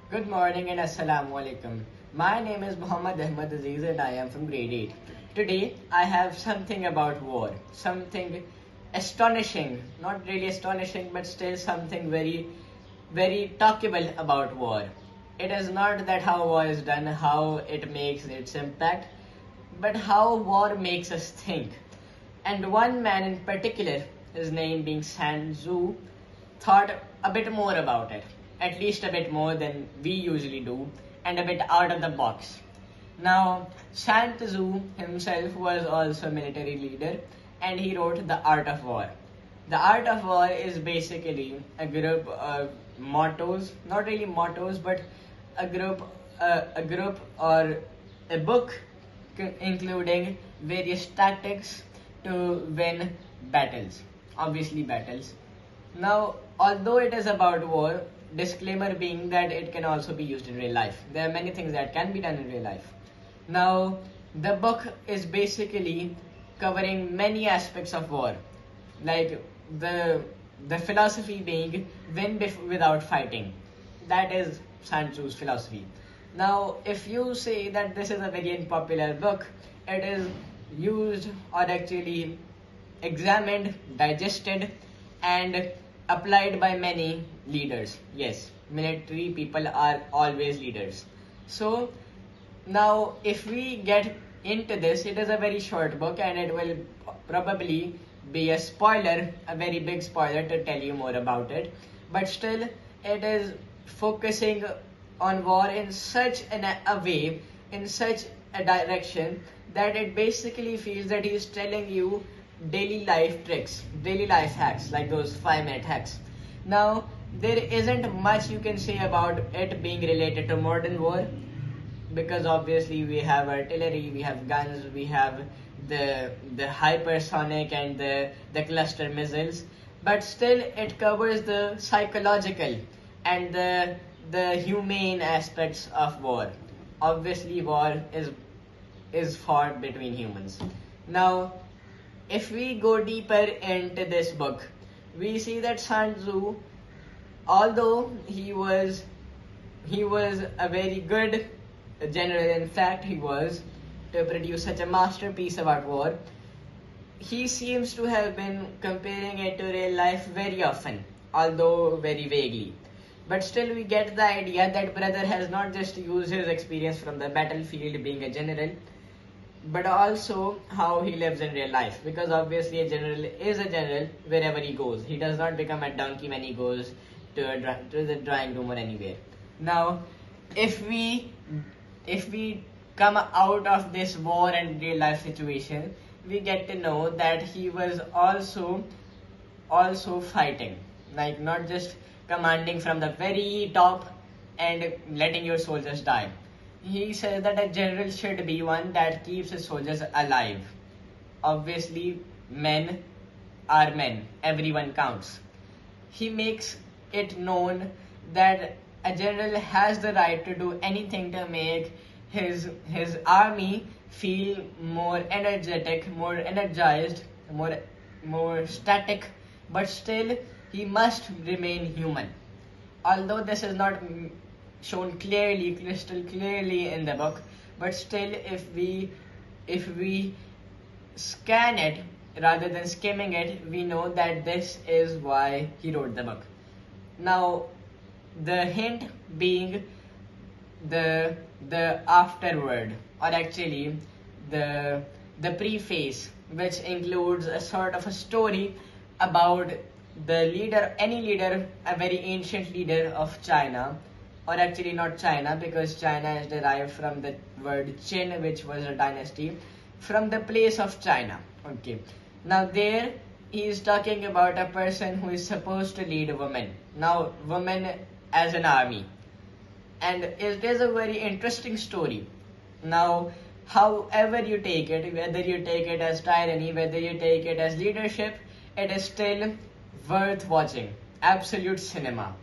Good morning and Assalamu alaikum. My name is Muhammad Ahmad Aziz and I am from grade 8. Today I have something about war, something astonishing, not really astonishing but still something very talkable about war. It is not that how war is done, how it makes its impact, but how war makes us think. And one man in particular, his name being Tzu, thought a bit more about it, at least a bit more than we usually do, and a bit out of the box. Now, Tzu himself was also a military leader, and he wrote The Art of War. The Art of War is basically a group of mottos, not really mottos, but a group or a book including various tactics to win battles, obviously battles. Now, although it is about war, disclaimer being that it can also be used in real life. There are many things that can be done in real life. Now, the book is basically covering many aspects of war, like the philosophy being without fighting. That is Sun Tzu's philosophy. Now, if you say that this is a very unpopular book, it is used or actually examined, digested, and applied by many leaders. Yes, military people are always leaders. So, now if we get into this, it is a very short book and it will probably be a spoiler, a very big spoiler to tell you more about it. But still, it is focusing on war in such a way, in such a direction, that it basically feels that he is telling you daily life tricks, daily life hacks, like those 5-minute hacks. Now, there isn't much you can say about it being related to modern war, because obviously we have artillery, we have guns, we have the hypersonic and the cluster missiles, but still it covers the psychological and the humane aspects of war. Obviously, war is fought between humans. Now, if we go deeper into this book, we see that Sun Tzu, although he was a very good general, in fact he was, to produce such a masterpiece about war, he seems to have been comparing it to real life very often, although very vaguely. But still we get the idea that brother has not just used his experience from the battlefield being a general, but also how he lives in real life, because obviously a general is a general wherever he goes. He does not become a donkey when he goes to the drawing room or anywhere. Now, if we come out of this war and real life situation, we get to know that he was also fighting, like not just commanding from the very top and letting your soldiers die. He says that a general should be one that keeps his soldiers alive. Obviously, men are men, everyone counts. He makes it known that a general has the right to do anything to make his army feel more energetic, more energized, more static, but still he must remain human. Although this is not shown clearly, crystal clearly in the book, but still if we scan it rather than skimming it, we know that this is why he wrote the book. Now, the hint being the afterword, or actually the preface, which includes a sort of a story about the leader, any leader, a very ancient leader of China, or actually not China, because China is derived from the word Qin, which was a dynasty, from the place of China. Okay. Now there he is talking about a person who is supposed to lead women. Now, women as an army. And it is a very interesting story. Now, however you take it, whether you take it as tyranny, whether you take it as leadership, it is still worth watching. Absolute cinema.